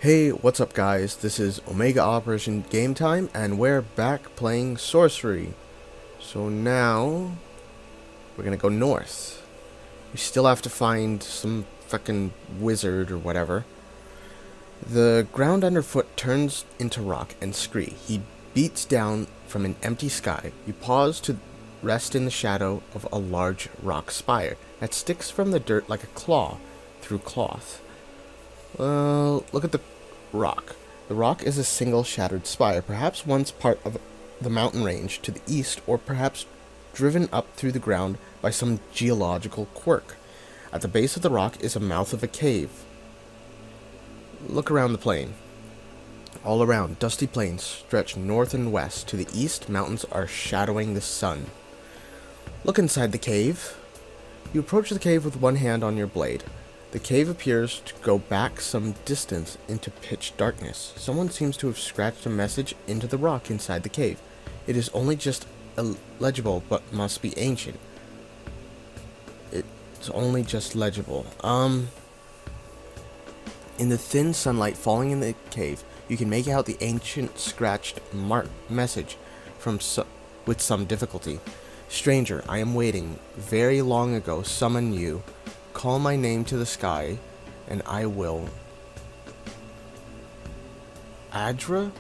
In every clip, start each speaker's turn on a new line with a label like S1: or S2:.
S1: Hey, what's up guys? This is Omega Operation Game Time, and we're back playing Sorcery. So now, we're gonna go north. We still have to find some fucking wizard or whatever. The ground underfoot turns into rock and scree. He beats down from an empty sky. You pause to rest in the shadow of a large rock spire that sticks from the dirt like a claw through cloth. Well, look at the rock. The rock is a single shattered spire, perhaps once part of the mountain range to the east, or perhaps driven up through the ground by some geological quirk. At the base of the rock is a mouth of a cave. Look around the plain. All around, dusty plains stretch north and west. To the east, mountains are shadowing the sun. Look inside the cave. You approach the cave with one hand on your blade. The cave appears to go back some distance into pitch darkness. Someone seems to have scratched a message into the rock inside the cave. It is only just illegible, but must be ancient. It's only just legible. In the thin sunlight falling in the cave, you can make out the ancient scratched message with some difficulty. Stranger, I am waiting. Very long ago, summon you. Call my name to the sky, and I will. Adra?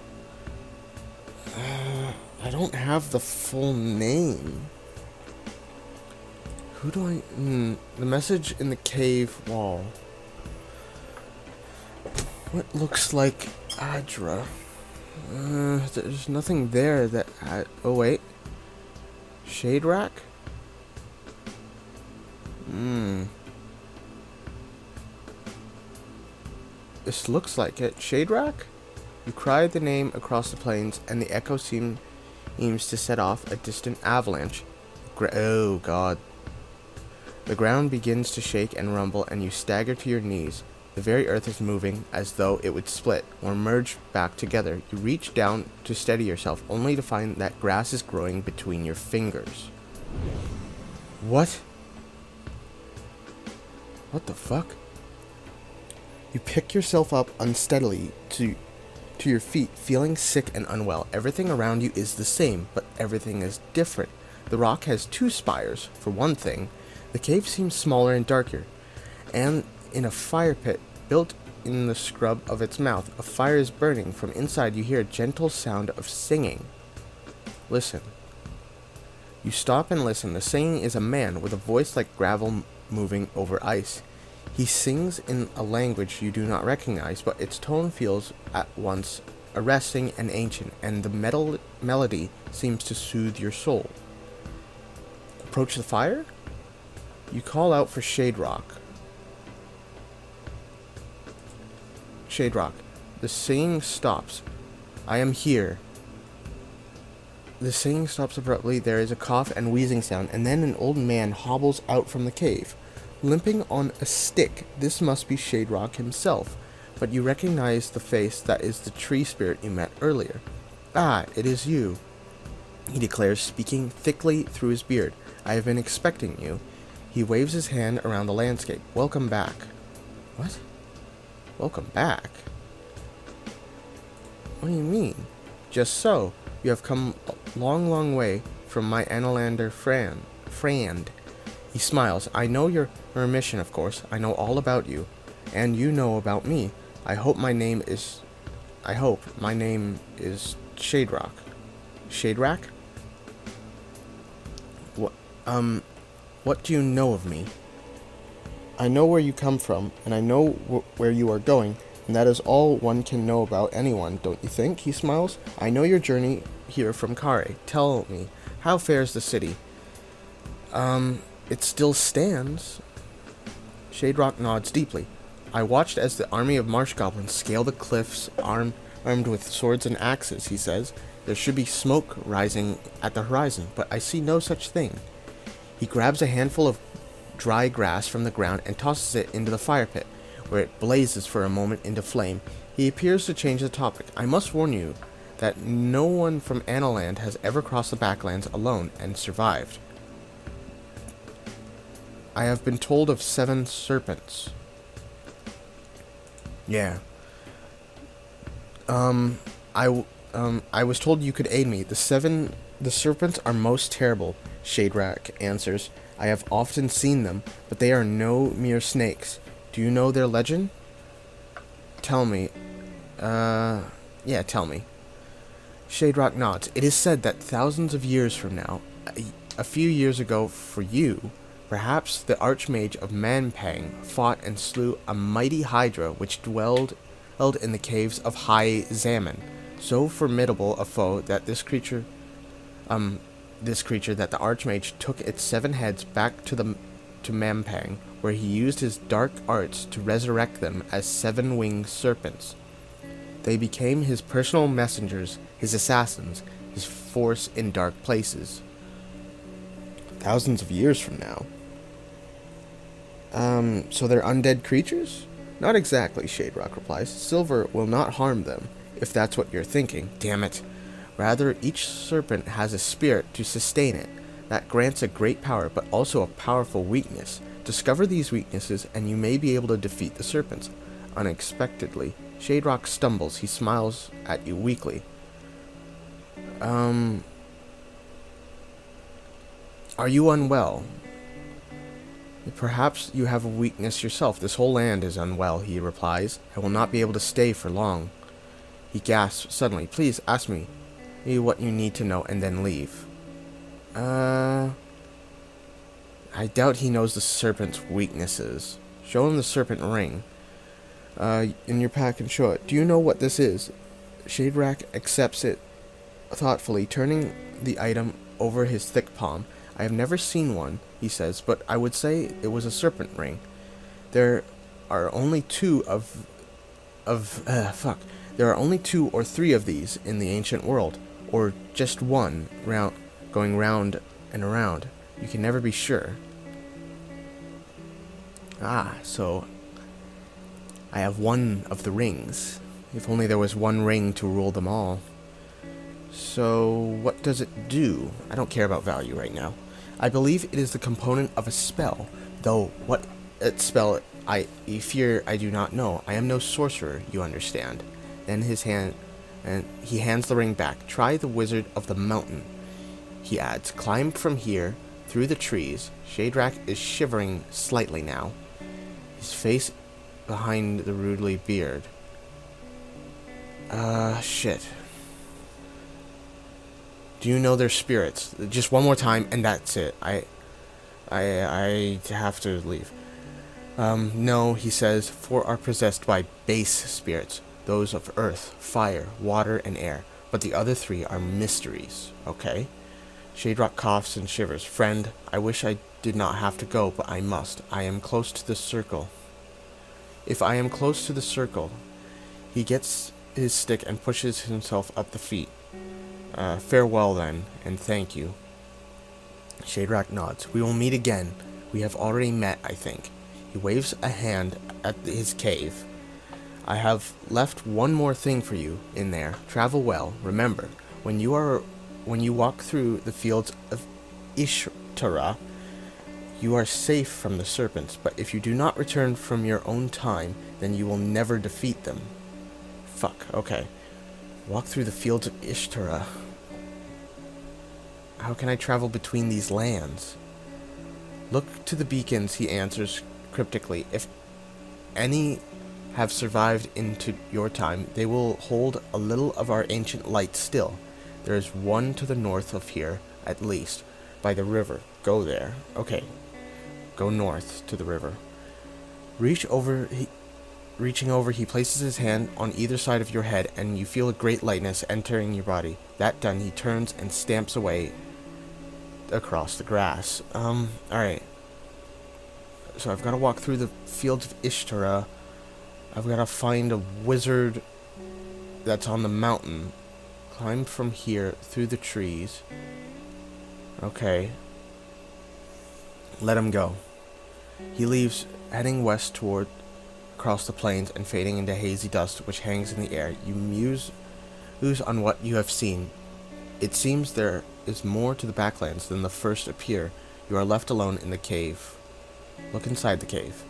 S1: I don't have the full name. Who do I... the message in the cave wall. What looks like Adra? There's nothing there that... oh, wait. SHADRACK? This looks like it. SHADRACK? You cry the name across the plains, and the echo seems to set off a distant avalanche. Oh, God. The ground begins to shake and rumble, and you stagger to your knees. The very earth is moving, as though it would split, or merge back together. You reach down to steady yourself, only to find that grass is growing between your fingers. What? What the fuck? You pick yourself up unsteadily to your feet, feeling sick and unwell. Everything around you is the same, but everything is different. The rock has two spires, for one thing. The cave seems smaller and darker, and in a fire pit built in the scrub of its mouth, a fire is burning. From inside, you hear a gentle sound of singing. Listen. You stop and listen. The singing is a man with a voice like gravel moving over ice. He sings in a language you do not recognize, but its tone feels at once arresting and ancient, and the melody seems to soothe your soul. Approach the fire? You call out for SHADRACK. SHADRACK. The singing stops. I am here. The singing stops abruptly. There is a cough and wheezing sound, and then an old man hobbles out from the cave. Limping on a stick, this must be SHADRACK himself, but you recognize the face that is the tree spirit you met earlier. Ah, it is you, he declares, speaking thickly through his beard. I have been expecting you. He waves his hand around the landscape. Welcome back. What? Welcome back? What do you mean? Just so. You have come a long, long way from my Analander friend. He smiles. I know your mission, of course. I know all about you. And you know about me. I hope my name is SHADRACK. SHADRACK? What do you know of me? I know where you come from, and I know where you are going, and that is all one can know about anyone, don't you think? He smiles. I know your journey here from Kare. Tell me, how fares the city? It still stands. SHADRACK nods deeply. I watched as the army of marsh goblins scale the cliffs armed with swords and axes, he says. There should be smoke rising at the horizon, but I see no such thing. He grabs a handful of dry grass from the ground and tosses it into the fire pit, where it blazes for a moment into flame. He appears to change the topic. I must warn you that no one from Analand has ever crossed the Backlands alone and survived. I have been told of 7 serpents. Yeah. I was told you could aid me. The serpents are most terrible, SHADRACK answers. I have often seen them, but they are no mere snakes. Do you know their legend? Tell me. Yeah, tell me. SHADRACK nods. It is said that thousands of years from now, a few years ago for you, perhaps the Archmage of Manpang fought and slew a mighty hydra which dwelled in the caves of High Zaman, so formidable a foe that this creature that the Archmage took its 7 heads back to Mampang, where he used his dark arts to resurrect them as 7-winged serpents. They became his personal messengers, his assassins, his force in dark places. Thousands of years from now. So they're undead creatures? Not exactly, SHADRACK replies. Silver will not harm them, if that's what you're thinking. Damn it. Rather, each serpent has a spirit to sustain it. That grants a great power, but also a powerful weakness. Discover these weaknesses, and you may be able to defeat the serpents. Unexpectedly, SHADRACK stumbles. He smiles at you weakly. Are you unwell? Perhaps you have a weakness yourself. This whole land is unwell, he replies. I will not be able to stay for long. He gasps suddenly. Please ask me what you need to know and then leave. I doubt he knows the serpent's weaknesses. Show him the serpent ring. In your pack and show it. Do you know what this is? SHADRACK accepts it thoughtfully, turning the item over his thick palm. I have never seen one, he says, but I would say it was a serpent ring. There are only 2 There are only 2 or 3 of these in the ancient world, or just one going round and around. You can never be sure. So I have one of the rings. If only there was one ring to rule them all. So what does it do? I don't care about value right now. I believe it is the component of a spell, though what spell I fear I do not know. I am no sorcerer, you understand. Then he hands the ring back. Try the Wizard of the Mountain, he adds. Climb from here, through the trees. SHADRACK is shivering slightly now, his face behind the rudely beard. Shit. Do you know their spirits? Just one more time, and that's it. I have to leave. No, he says, 4 are possessed by base spirits, those of earth, fire, water, and air, but the other 3 are mysteries, okay? SHADRACK coughs and shivers. Friend, I wish I did not have to go, but I must. I am close to the circle. If I am close to the circle, he gets his stick and pushes himself up the feet. Farewell then, and thank you. SHADRACK nods. We will meet again. We have already met, I think. He waves a hand at his cave. I have left one more thing for you in there. Travel well. Remember, when you walk through the fields of Ishtar, you are safe from the serpents, but if you do not return from your own time, then you will never defeat them. Fuck, okay. Walk through the fields of Ishtar. How can I travel between these lands? Look to the beacons, he answers cryptically. If any have survived into your time, they will hold a little of our ancient light still. There is one to the north of here, at least, by the river. Go there. Okay. Go north to the river. Reaching over, he places his hand on either side of your head, and you feel a great lightness entering your body. That done, he turns and stamps away across the grass. Alright. So I've got to walk through the fields of Ishtar. I've got to find a wizard that's on the mountain. Climb from here through the trees. Okay. Let him go. He leaves, heading west toward across the plains and fading into hazy dust which hangs in the air. You muse on what you have seen. It seems there is more to the backlands than the first appear. You are left alone in the cave. Look inside the cave.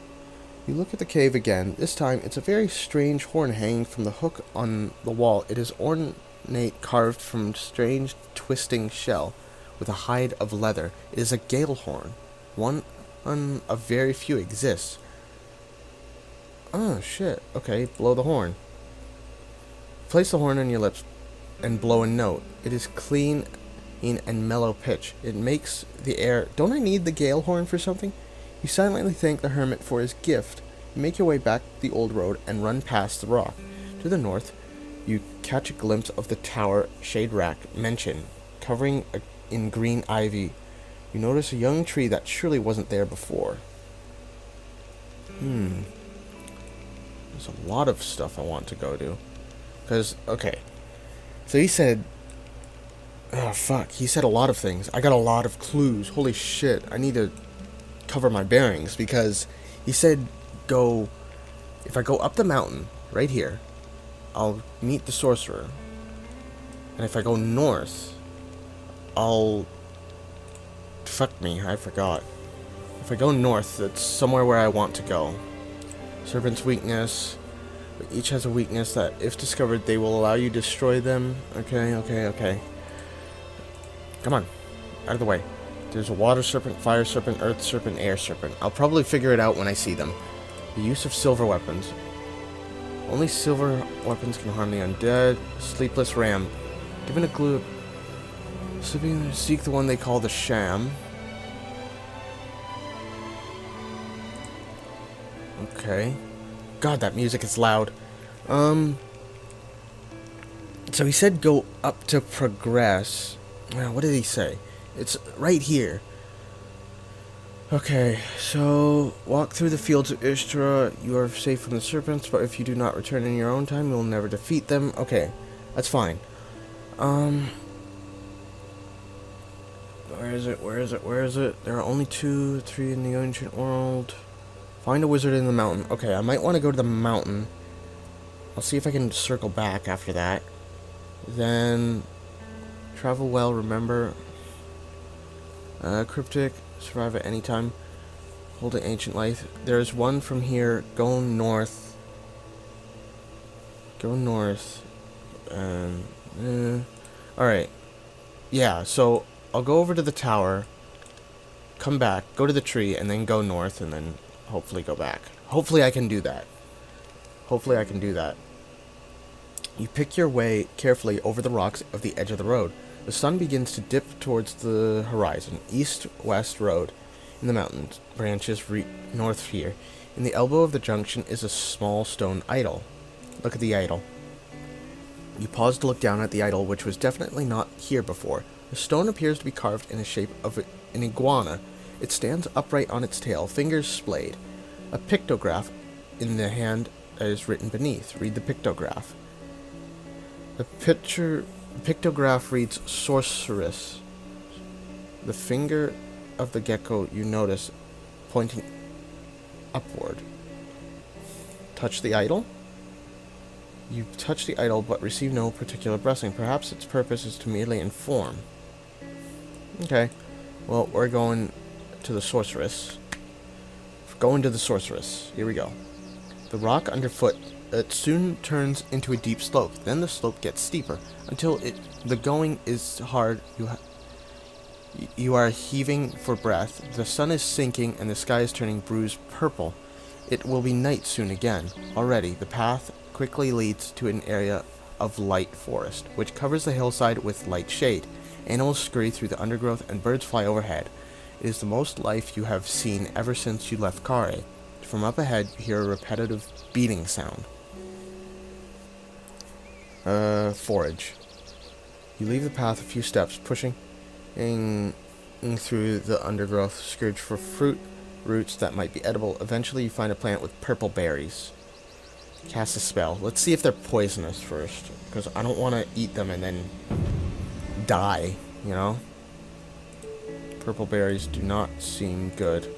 S1: You look at the cave again. This time, it's a very strange horn hanging from the hook on the wall. It is ornate, carved from strange twisting shell, with a hide of leather. It is a gale horn. One of very few exists. Oh, shit. Okay, blow the horn. Place the horn on your lips and blow a note. It is clean and mellow pitch. It makes the air... Don't I need the gale horn for something? You silently thank the hermit for his gift. You make your way back the old road and run past the rock. To the north, you catch a glimpse of the tower SHADRACK mentioned, covering in green ivy. You notice a young tree that surely wasn't there before. There's a lot of stuff I want to go to. Because, okay. So he said... Oh, fuck. He said a lot of things. I got a lot of clues. Holy shit. I need to cover my bearings. Because he said go... If I go up the mountain, right here, I'll meet the sorcerer. And if I go north, I'll... Fuck me, I forgot. If I go north, it's somewhere where I want to go. Serpent's weakness... Each has a weakness that, if discovered, they will allow you to destroy them. Okay. Come on. Out of the way. There's a water serpent, fire serpent, earth serpent, air serpent. I'll probably figure it out when I see them. The use of silver weapons. Only silver weapons can harm the undead. Sleepless ram. Given a clue. Seek the one they call the sham. Okay. God, that music is loud. So he said go up to progress. What did he say? It's right here. Okay, so walk through the fields of Ishtra. You are safe from the serpents, but if you do not return in your own time, you will never defeat them. Okay, that's fine. Where is it? There are only 2, 3 in the ancient world. Find a wizard in the mountain. Okay, I might want to go to the mountain. I'll see if I can circle back after that. Then, travel well, remember. Cryptic, survive at any time. Hold an ancient life. There's one from here. Go north. Alright. Yeah, so I'll go over to the tower. Come back. Go to the tree, and then go north, and then... hopefully go back. Hopefully I can do that. You pick your way carefully over the rocks of the edge of the road. The sun begins to dip towards the horizon. East-west road in the mountains branches north here. In the elbow of the junction is a small stone idol. Look at the idol. You pause to look down at the idol, which was definitely not here before. The stone appears to be carved in the shape of an iguana. It stands upright on its tail, fingers splayed. A pictograph in the hand is written beneath. Read the pictograph. The pictograph reads Sorceress. The finger of the gecko you notice pointing upward. Touch the idol? You touch the idol but receive no particular blessing. Perhaps its purpose is to merely inform. Okay. Well, we're going to the sorceress. Here we go. The rock underfoot, it soon turns into a deep slope. Then the slope gets steeper until the going is hard. You are heaving for breath. The sun is sinking and the sky is turning bruised purple. It will be night soon again. Already, the path quickly leads to an area of light forest, which covers the hillside with light shade. Animals scurry through the undergrowth and birds fly overhead. It is the most life you have seen ever since you left Kare. From up ahead, you hear a repetitive beating sound. Forage. You leave the path a few steps, pushing through the undergrowth, search for fruit, roots that might be edible. Eventually, you find a plant with purple berries. Cast a spell. Let's see if they're poisonous first, because I don't want to eat them and then die, you know? Purple berries do not seem good.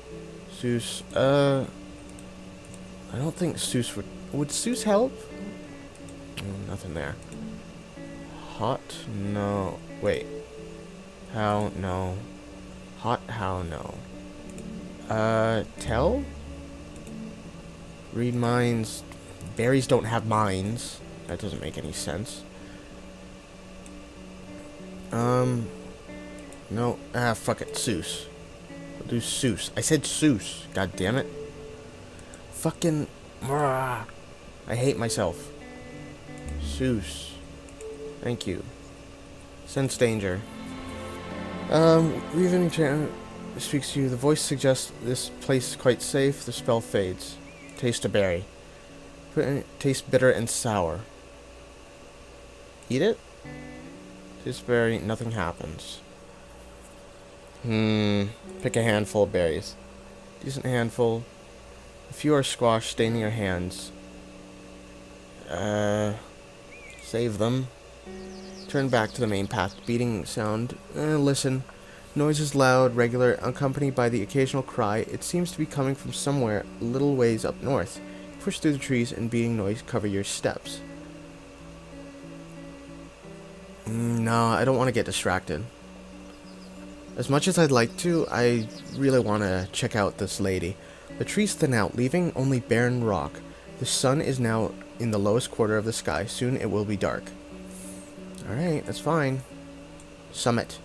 S1: Seuss, I don't think Seuss would Seuss help? Nothing there. Hot? No. Wait. How? No. Hot? How? No. Tell? Read minds. Berries don't have minds. That doesn't make any sense. No. Ah, fuck it. Seuss. We'll do Seuss. I said Seuss. God damn it. Fucking. I hate myself. Seuss. Thank you. Sense danger. Weaving speaks to you. The voice suggests this place is quite safe. The spell fades. Taste a berry. Taste bitter and sour. Eat it? Taste berry. Nothing happens. Pick a handful of berries. Decent handful. A few are squashed, staining your hands. Save them. Turn back to the main path. Beating sound. Listen. Noise is loud, regular, accompanied by the occasional cry. It seems to be coming from somewhere a little ways up north. Push through the trees and beating noise cover your steps. No, I don't want to get distracted. As much as I'd like to, I really want to check out this lady. The trees thin out, leaving only barren rock. The sun is now in the lowest quarter of the sky. Soon it will be dark. Alright, that's fine. Summit.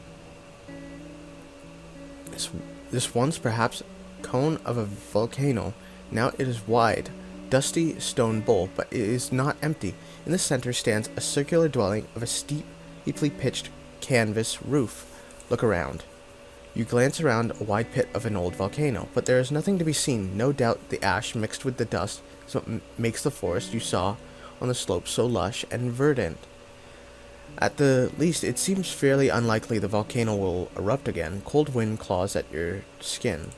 S1: This once perhaps cone of a volcano. Now it is wide, dusty stone bowl, but it is not empty. In the center stands a circular dwelling of a steeply pitched canvas roof. Look around. You glance around a wide pit of an old volcano, but there is nothing to be seen. No doubt the ash mixed with the dust is what makes the forest you saw on the slope so lush and verdant. At the least, it seems fairly unlikely the volcano will erupt again. Cold wind claws at your skin.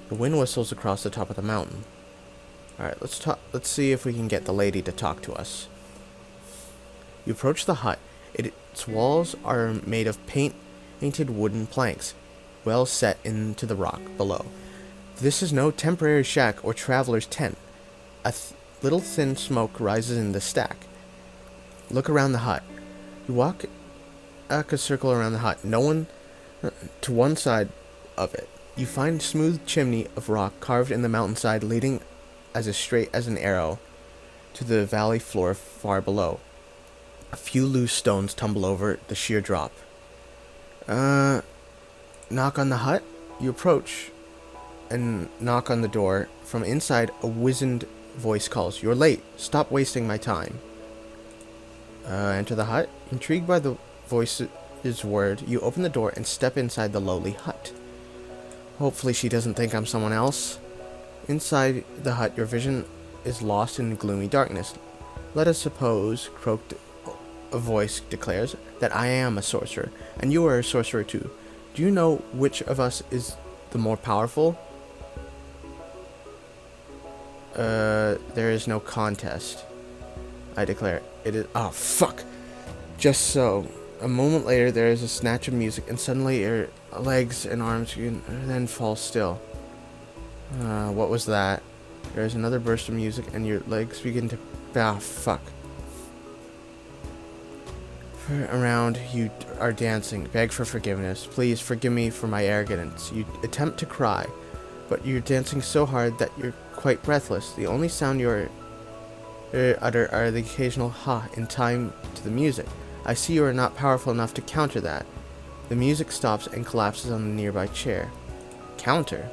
S1: The wind whistles across the top of the mountain. Alright, let's see if we can get the lady to talk to us. You approach the hut. Its walls are made of painted wooden planks, well set into the rock below. This is no temporary shack or traveler's tent. A little thin smoke rises in the stack. Look around the hut. You walk a circle around the hut. No one to one side of it. You find a smooth chimney of rock carved in the mountainside, leading as straight as an arrow to the valley floor far below. A few loose stones tumble over the sheer drop. Knock on the hut? You approach and knock on the door. From inside, a wizened voice calls, "You're late. Stop wasting my time." Enter the hut. Intrigued by the voice's word, you open the door and step inside the lowly hut. Hopefully she doesn't think I'm someone else. Inside the hut, your vision is lost in gloomy darkness. Let us suppose, croaked a voice declares, that I am a sorcerer, and you are a sorcerer too. Do you know which of us is the more powerful? There is no contest, I declare. It is. Oh, fuck! Just so. A moment later, there is a snatch of music, and suddenly your legs and arms then fall still. What was that? There is another burst of music, and your legs begin to. Ah, fuck. Around you are dancing. Beg for forgiveness. Please forgive me for my arrogance. You attempt to cry, but you're dancing so hard that you're quite breathless. The only sound you utter are the occasional ha in time to the music. I see you are not powerful enough to counter that. The music stops and collapses on the nearby chair. Counter?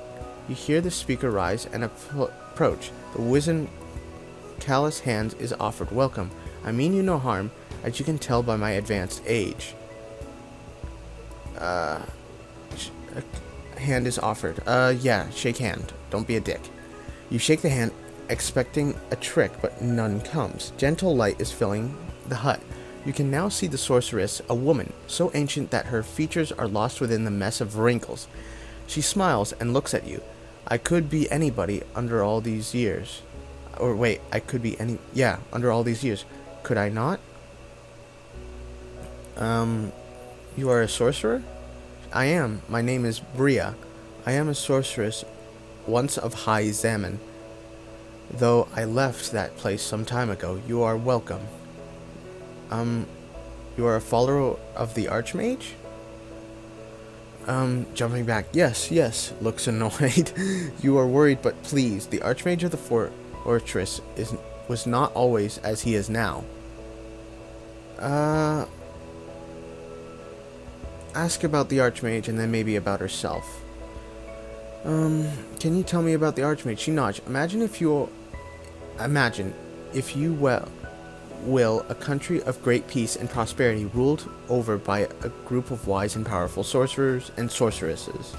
S1: You hear the speaker rise and approach. The wizened, callous hand is offered. Welcome. I mean you no harm, as you can tell by my advanced age. A hand is offered. Yeah, shake hand. Don't be a dick. You shake the hand, expecting a trick, but none comes. Gentle light is filling the hut. You can now see the sorceress, a woman, so ancient that her features are lost within the mess of wrinkles. She smiles and looks at you. I could be anybody under all these years. Or wait, I could be under all these years. Could I not? You are a sorcerer? I am. My name is Bria. I am a sorceress, once of High Zaman. Though I left that place some time ago, you are welcome. You are a follower of the Archmage? Jumping back. Yes, yes, looks annoyed. You are worried, but please, the Archmage of the fortress was not always as he is now. Ask about the Archmage and then maybe about herself. Can you tell me about the Archmage? She nods. Imagine if you will, a country of great peace and prosperity ruled over by a group of wise and powerful sorcerers and sorceresses.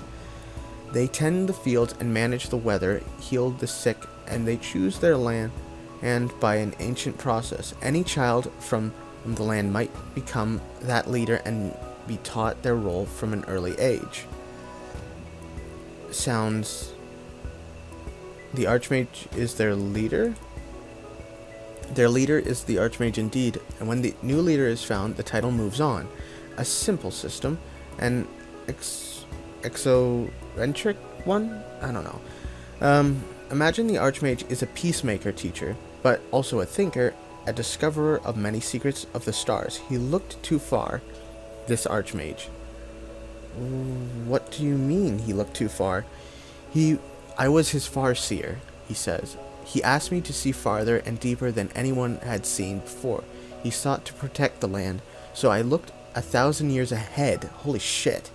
S1: They tend the fields and manage the weather, heal the sick, and they choose their land and by an ancient process. Any child from the land might become that leader and be taught their role from an early age. Sounds... The Archmage is their leader? Their leader is the Archmage indeed, and when the new leader is found, the title moves on. A simple system, an exocentric one? I don't know. Imagine the Archmage is a peacemaker teacher, but also a thinker, a discoverer of many secrets of the stars. He looked too far, this Archmage. What do you mean, he looked too far? I was his farseer, he says. He asked me to see farther and deeper than anyone had seen before. He sought to protect the land, so I looked 1,000 years ahead. Holy shit.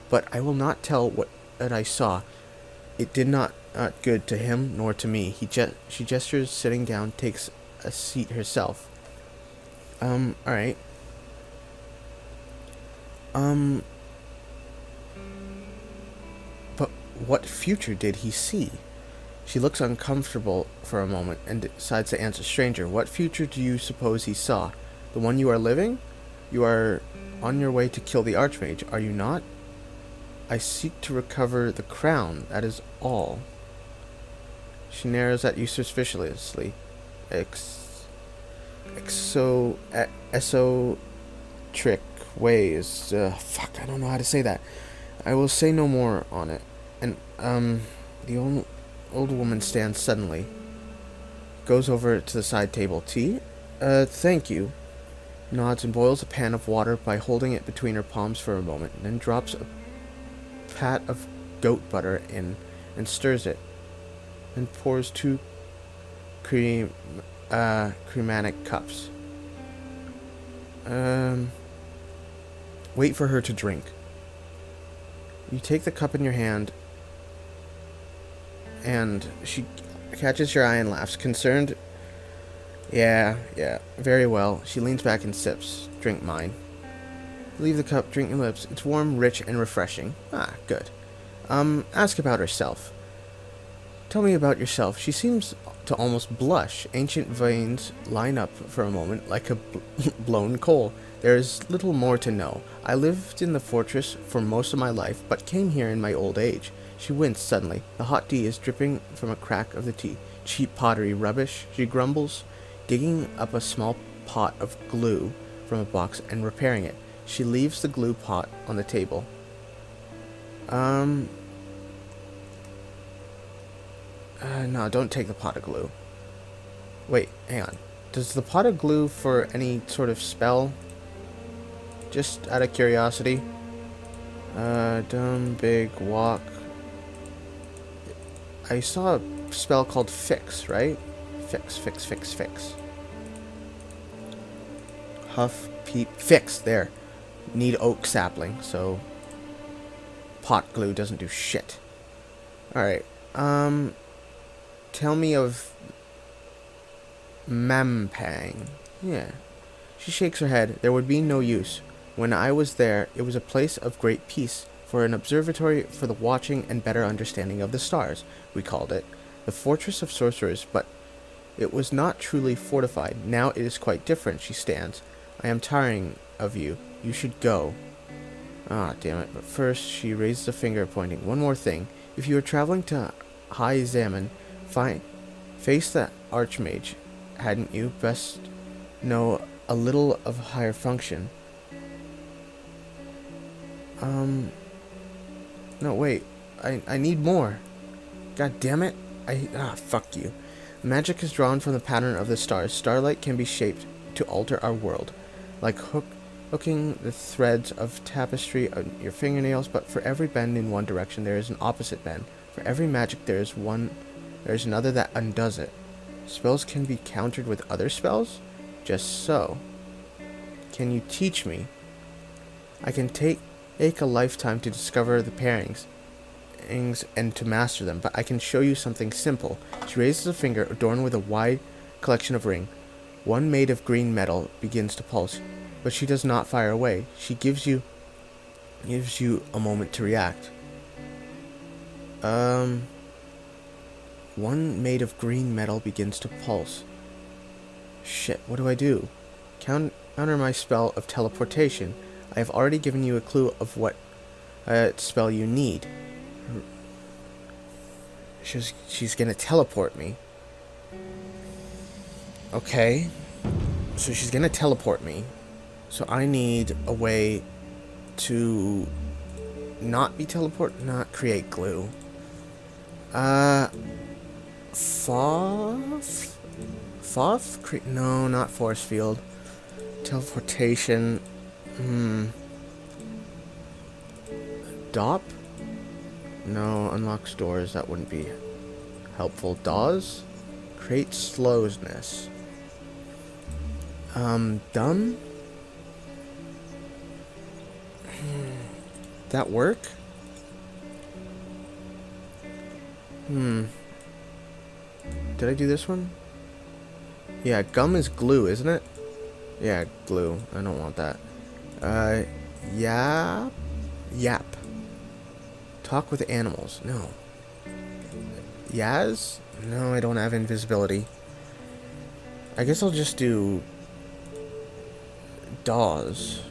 S1: But I will not tell what I saw. It did not good to him nor to me. She gestures, sitting down, takes a seat herself. Alright. But what future did he see? She looks uncomfortable for a moment and decides to answer. Stranger, what future do you suppose he saw? The one you are living? You are on your way to kill the Archmage, are you not? I seek to recover the crown, that is all. She narrows at you suspiciously. Esoteric ways. Fuck, I don't know how to say that. I will say no more on it. And, the old woman stands suddenly. Goes over to the side table. Tea? Thank you. Nods and boils a pan of water by holding it between her palms for a moment, and then drops a pat of goat butter in and stirs it. Then pours 2 crematic cups. Wait for her to drink. You take the cup in your hand, and she catches your eye and laughs. Concerned? Yeah, very well. She leans back and sips. Drink mine. Leave the cup, drink your lips. It's warm, rich, and refreshing. Ah, good. Ask about herself. Tell me about yourself. She seems to almost blush. Ancient veins line up for a moment like a blown coal. There is little more to know. I lived in the fortress for most of my life, but came here in my old age. She winced suddenly. The hot tea is dripping from a crack of the tea. Cheap pottery rubbish, she grumbles, digging up a small pot of glue from a box and repairing it. She leaves the glue pot on the table. No, don't take the pot of glue. Wait, hang on. Does the pot of glue for any sort of spell? Just out of curiosity. Dumb, big, walk. I saw a spell called fix, right? Fix. Huff, peep, fix, there. Need oak sapling, so pot glue doesn't do shit. Alright, tell me of Mampang. Yeah. She shakes her head. There would be no use. When I was there, it was a place of great peace, for an observatory for the watching and better understanding of the stars, we called it. The fortress of sorcerers, but it was not truly fortified. Now it is quite different. She stands. I am tiring of you. You should go. Ah, damn it. But first, she raises a finger pointing. One more thing. If you are traveling to High Zaman, face the Archmage. Hadn't you best know a little of higher function? No, wait. I need more. God damn it. Fuck you. Magic is drawn from the pattern of the stars. Starlight can be shaped to alter our world. Like hook hooking the threads of tapestry on your fingernails, but for every bend in one direction there is an opposite bend. For every magic there is another that undoes it. Spells can be countered with other spells? Just so. Can you teach me? I can take a lifetime to discover the pairings and to master them, but I can show you something simple. She raises a finger adorned with a wide collection of rings. One made of green metal begins to pulse, but she does not fire away. She gives you a moment to react. One made of green metal begins to pulse. Shit, what do I do? Counter my spell of teleportation. I have already given you a clue of what spell you need. She's gonna teleport me. Okay. So she's gonna teleport me. So I need a way to not be teleported, not create glue. Foth? No, not force field. Teleportation. Dop? No, unlocks doors. That wouldn't be helpful. Dawes? Create slowness. Dumb? That work? Did I do this one? Yeah, gum is glue, isn't it? Yeah, glue. I don't want that. Yap. Talk with animals. No. Yaz? No, I don't have invisibility. I guess I'll just do Dawes.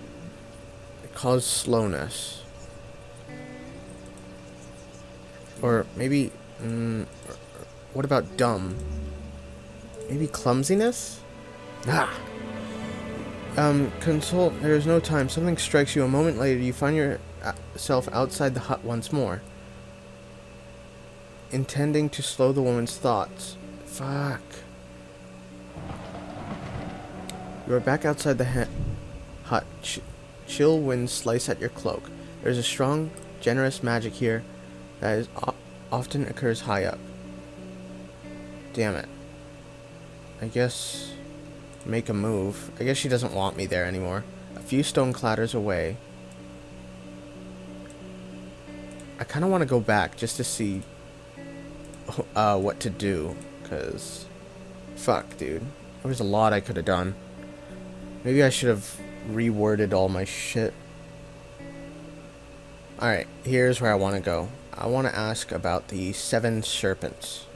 S1: Cause slowness. Or maybe... what about dumb? Maybe clumsiness? Consult. There is no time. Something strikes you. A moment later, you find yourself outside the hut once more. Intending to slow the woman's thoughts. Fuck. You are back outside the hut. Chill winds slice at your cloak. There is a strong, generous magic here that often occurs high up. Damn it. I guess... make a move. I guess she doesn't want me there anymore. A few stone clatters away. I kind of want to go back just to see what to do. Because... fuck, dude. There was a lot I could have done. Maybe I should have reworded all my shit. Alright, here's where I want to go. I want to ask about the 7 serpents.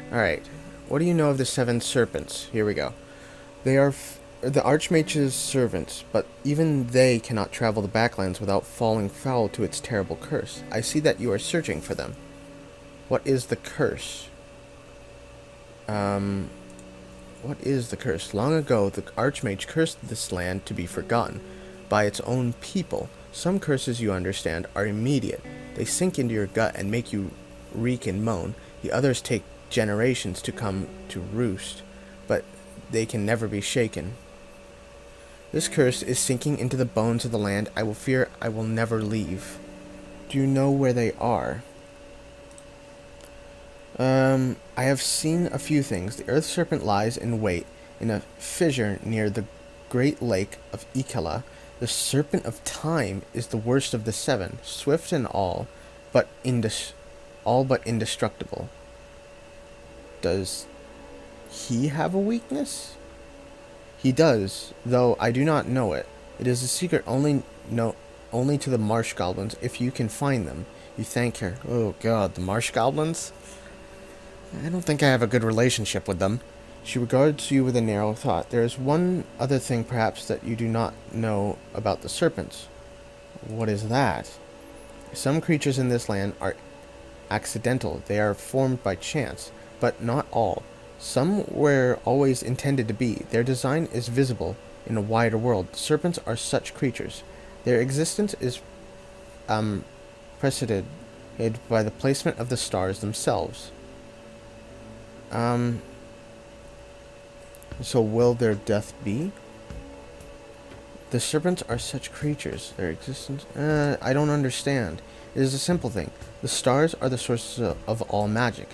S1: Alright, what do you know of the 7 serpents? Here we go. They are the Archmage's servants, but even they cannot travel the backlands without falling foul to its terrible curse. I see that you are searching for them. What is the curse? What is the curse? Long ago, the Archmage cursed this land to be forgotten by its own people. Some curses, you understand, are immediate. They sink into your gut and make you reek and moan. The others take generations to come to roost, but they can never be shaken. This curse is sinking into the bones of the land. I fear I will never leave. Do you know where they are? I have seen a few things. The earth serpent lies in wait in a fissure near the great lake of Ikela. The serpent of time is the worst of the 7, swift and all but indestructible. Does he have a weakness? He does, though I do not know it. It is a secret only to the marsh goblins. If you can find them, you thank her. Oh god, the marsh goblins? I don't think I have a good relationship with them. She regards you with a narrow thought. There is one other thing, perhaps, that you do not know about the serpents. What is that? Some creatures in this land are accidental. They are formed by chance, but not all. Some were always intended to be. Their design is visible in a wider world. Serpents are such creatures. Their existence is preceded by the placement of the stars themselves. So will their death be? The serpents are such creatures. Their existence... I don't understand. It is a simple thing. The stars are the sources of all magic.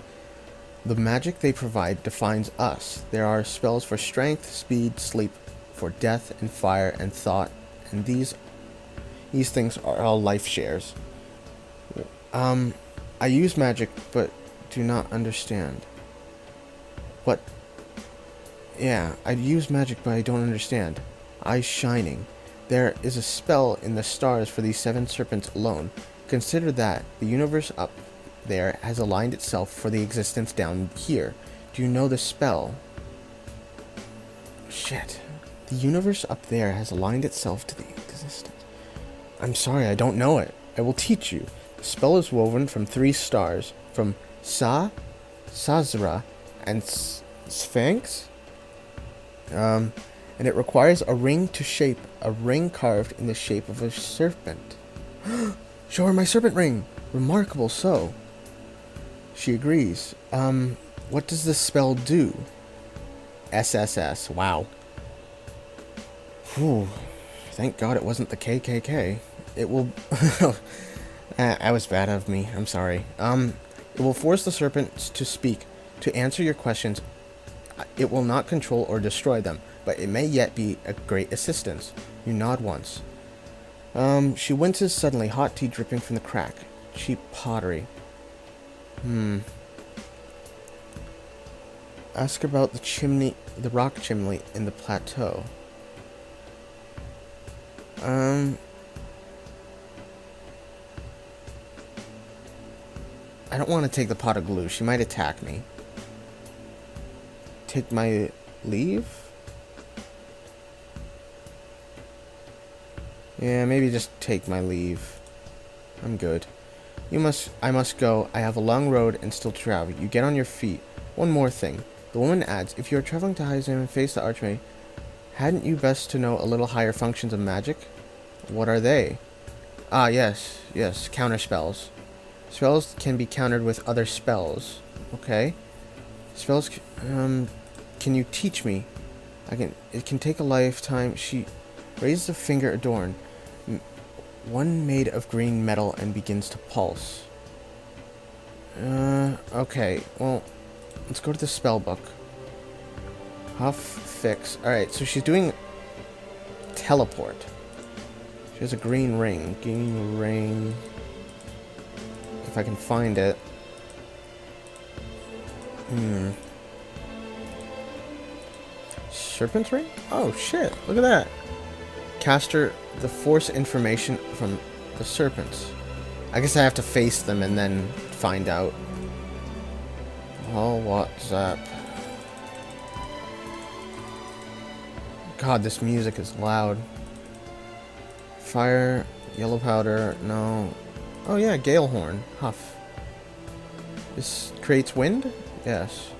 S1: The magic they provide defines us. There are spells for strength, speed, sleep, for death, and fire, and thought. And these things are all life shares. I use magic, but do not understand. What? Yeah, I use magic, but I don't understand. Eyes shining. There is a spell in the stars for these 7 serpents alone. Consider that the universe up there has aligned itself for the existence down here. Do you know the spell? Shit. The universe up there has aligned itself to the existence. I'm sorry, I don't know it. I will teach you. The spell is woven from 3 stars, from Sazra, and Sphinx. And it requires a ring carved in the shape of a serpent. Show her my serpent ring. Remarkable so. She agrees. What does this spell do? SSS. Wow. Whew. Thank God it wasn't the KKK. It will... that was bad of me. I'm sorry. It will force the serpents to speak, to answer your questions. It will not control or destroy them, but it may yet be a great assistance. You nod once. She winces suddenly, hot tea dripping from the crack. Cheap pottery. Ask about the rock chimney in the plateau. I don't want to take the pot of glue. She might attack me. Take my leave? Yeah, maybe just take my leave. I'm good. I must go. I have a long road and still to travel. You get on your feet. One more thing. The woman adds, if you are traveling to Heisman and face the archway, hadn't you best to know a little higher functions of magic? What are they? Ah, yes, counter spells. Spells can be countered with other spells. Okay. Spells, can you teach me? It can take a lifetime. She raises a finger adorned. One made of green metal and begins to pulse. Okay. Well, let's go to the spell book. Huff, fix. Alright, so she's doing teleport. She has a green ring. Green ring. If I can find it. Serpent ring? Oh shit, look at that. Caster the force information from the serpents. I guess I have to face them and then find out. Oh, what's up? God, this music is loud. Fire, yellow powder, no. Oh yeah, gale horn, huff. This creates wind? Yes.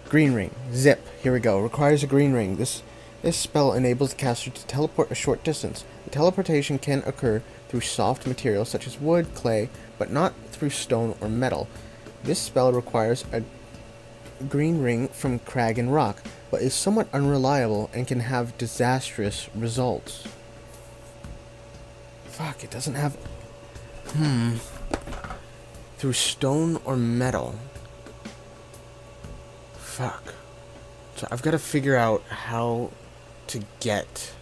S1: Green ring. Zip. Here we go. Requires a green ring. This spell enables the caster to teleport a short distance. The teleportation can occur through soft materials such as wood, clay, but not through stone or metal. This spell requires a green ring from crag and rock, but is somewhat unreliable and can have disastrous results. Fuck, it doesn't have... Through stone or metal. Fuck. So I've got to figure out how to get...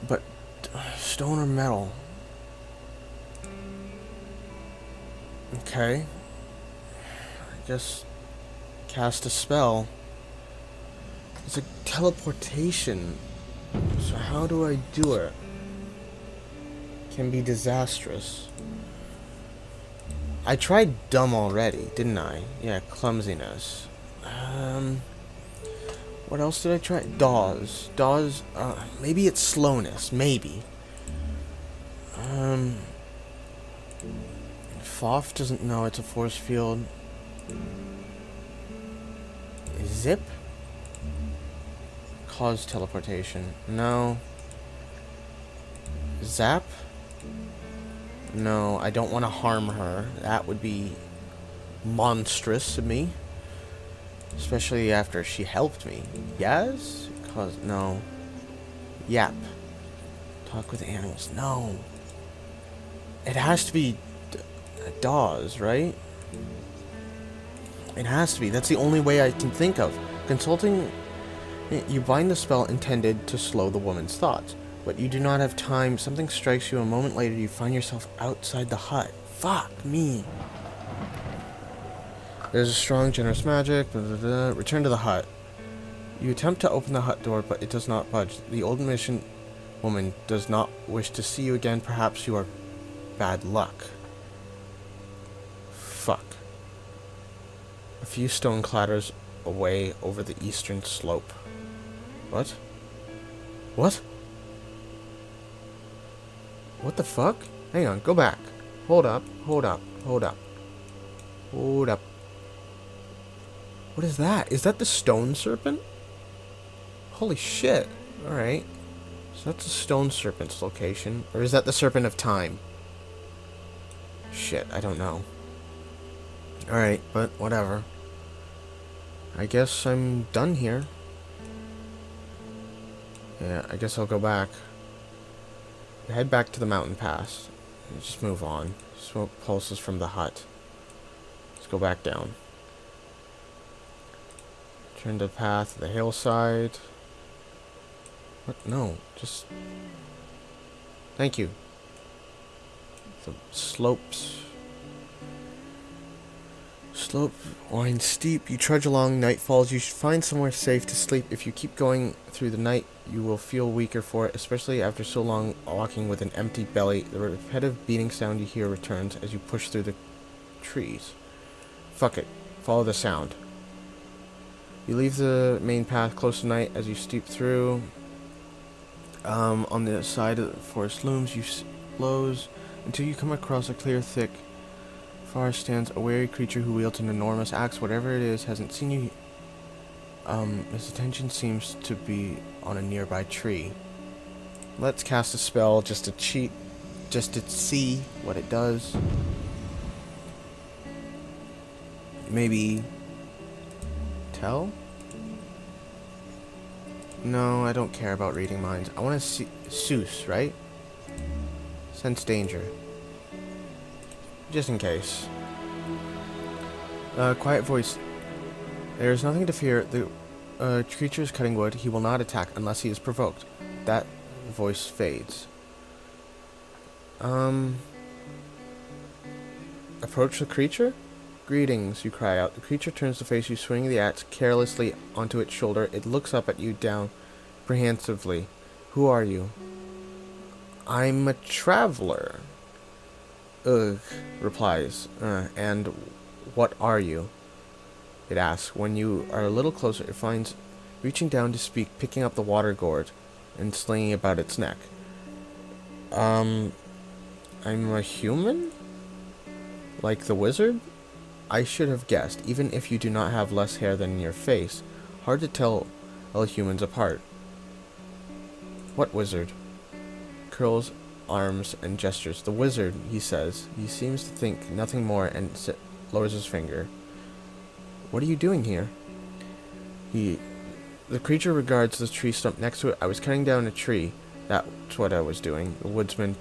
S1: But... stone or metal? Okay. I guess... cast a spell. It's a teleportation. So how do I do it? Can be disastrous. I tried dumb already, didn't I? Yeah, clumsiness. What else did I try? Dawes. Maybe it's slowness. Maybe. Foff doesn't know it's a force field. Zip? Cause teleportation. No. Zap? No, I don't want to harm her. That would be monstrous of me. Especially after she helped me. Yes? Cause no. Yap. Talk with animals. No. It has to be DAWs, right? It has to be. That's the only way I can think of. Consulting, you bind the spell intended to slow the woman's thoughts, but you do not have time. Something strikes you. A moment later, you find yourself outside the hut. Fuck me. There's a strong, generous magic. Blah, blah, blah. Return to the hut. You attempt to open the hut door, but it does not budge. The old mission woman does not wish to see you again. Perhaps you are bad luck. Fuck. A few stone clatters away over the eastern slope. What? What? What the fuck? Hang on, go back. Hold up, hold up, hold up. Hold up. What is that? Is that the stone serpent? Holy shit. Alright. So that's the stone serpent's location. Or is that the serpent of time? Shit, I don't know. Alright, but whatever. I guess I'm done here. Yeah, I guess I'll go back. Head back to the mountain pass. And just move on. Smoke pulses from the hut. Let's go back down. Turn the path to the hillside. What? No, just... Thank you. The slopes... Slope winds steep. You trudge along. Night falls. You should find somewhere safe to sleep. If you keep going through the night, you will feel weaker for it, especially after so long walking with an empty belly. The repetitive beating sound you hear returns as you push through the trees. Fuck it. Follow the sound. You leave the main path close to night as you steep through. On the side of the forest looms, you blows until you come across a clear, thick forest stands a wary creature who wields an enormous axe. Whatever it is hasn't seen you. His attention seems to be on a nearby tree. Let's cast a spell just to cheat, just to see what it does. Maybe tell? No, I don't care about reading minds. I want to see Seuss, right? Sense danger. Just in case. Quiet voice. There is nothing to fear. The creature is cutting wood. He will not attack unless he is provoked. That voice fades. Approach the creature? Greetings, you cry out. The creature turns to face you, swinging the axe carelessly onto its shoulder. It looks up at you down apprehensively. Who are you? I'm a traveler. Ugh, replies. And what are you? It asks. When you are a little closer, it finds reaching down to speak, picking up the water gourd and slinging about its neck. I'm a human? Like the wizard? I should have guessed, even if you do not have less hair than your face. Hard to tell all humans apart. What wizard? Curls arms and gestures. The wizard, he says. He seems to think nothing more and lowers his finger. What are you doing here? The creature regards the tree stump next to it. I was cutting down a tree. That's what I was doing. The woodsman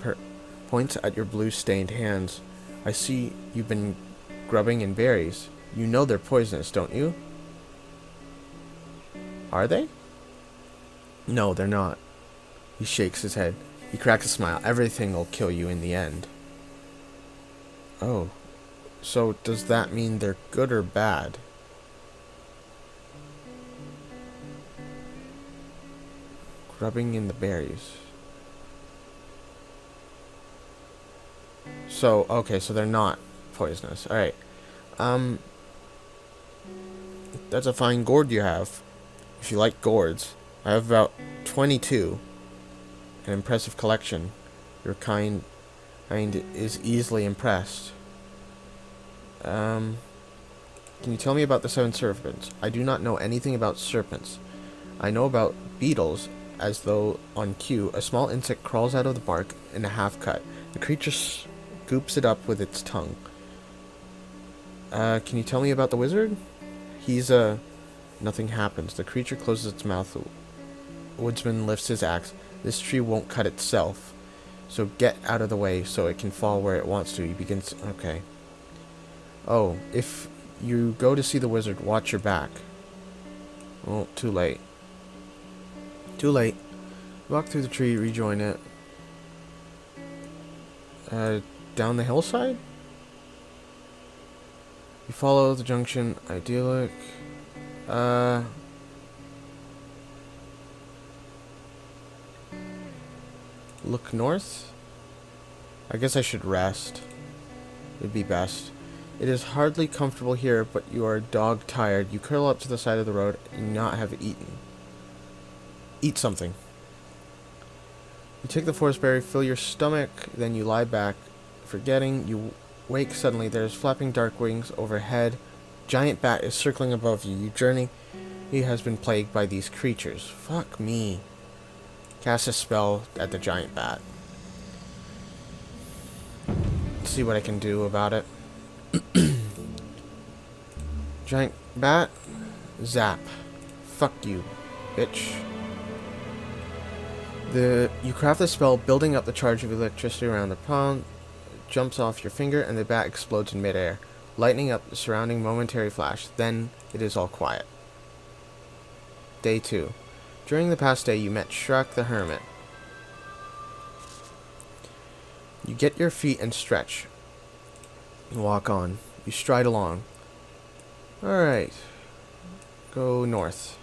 S1: points at your blue-stained hands. I see you've been grubbing in berries. You know they're poisonous, don't you? Are they? No, they're not. He shakes his head. He cracks a smile. Everything will kill you in the end. Oh. So does that mean they're good or bad? Grubbing in the berries. So, okay, so they're not poisonous. Alright. That's a fine gourd you have. If you like gourds. I have about 22. An impressive collection. Your kind and is easily impressed. Can you tell me about the 7 serpents? I do not know anything about serpents. I know about beetles, as though on cue, a small insect crawls out of the bark in a half cut. The creature scoops it up with its tongue. Can you tell me about the wizard? He's Nothing happens. The creature closes its mouth. The woodsman lifts his axe. This tree won't cut itself. So get out of the way so it can fall where it wants to. He begins... Okay. Oh, if you go to see the wizard, watch your back. Oh, too late. Too late. Walk through the tree, rejoin it. Down the hillside? You follow the junction, idyllic. Look north? I guess I should rest. It'd be best. It is hardly comfortable here, but you are dog tired. You curl up to the side of the road and not have eaten. Eat something. You take the forest berry, fill your stomach, then you lie back, forgetting. You wake suddenly. There's flapping dark wings overhead. Giant bat is circling above you. You journey. He has been plagued by these creatures. Fuck me. Cast a spell at the giant bat. Let's see what I can do about it. Giant bat. Zap. Fuck you, bitch. You craft the spell, building up the charge of electricity around the palm. Jumps off your finger, and the bat explodes in midair, lightening up the surrounding momentary flash. Then it is all quiet. Day 2. During the past day, you met SHADRACK the hermit. You get your feet and stretch. You walk on. You stride along. Alright. Go north.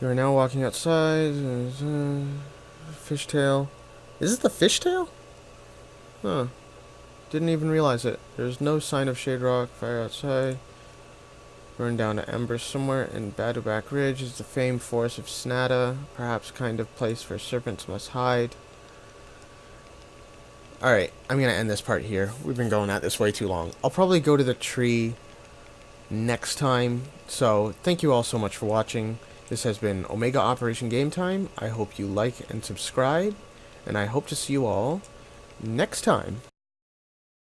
S1: You are now walking outside. Fishtail. Is it the fishtail? Huh. Didn't even realize it. There's no sign of SHADRACK. Fire outside. Burned down to embers somewhere in Baduback Ridge is the famed forest of Snada. Perhaps kind of place where serpents must hide. Alright, I'm going to end this part here. We've been going at this way too long. I'll probably go to the tree next time. So, thank you all so much for watching. This has been Omega Operation Game Time. I hope you like and subscribe. And I hope to see you all next time.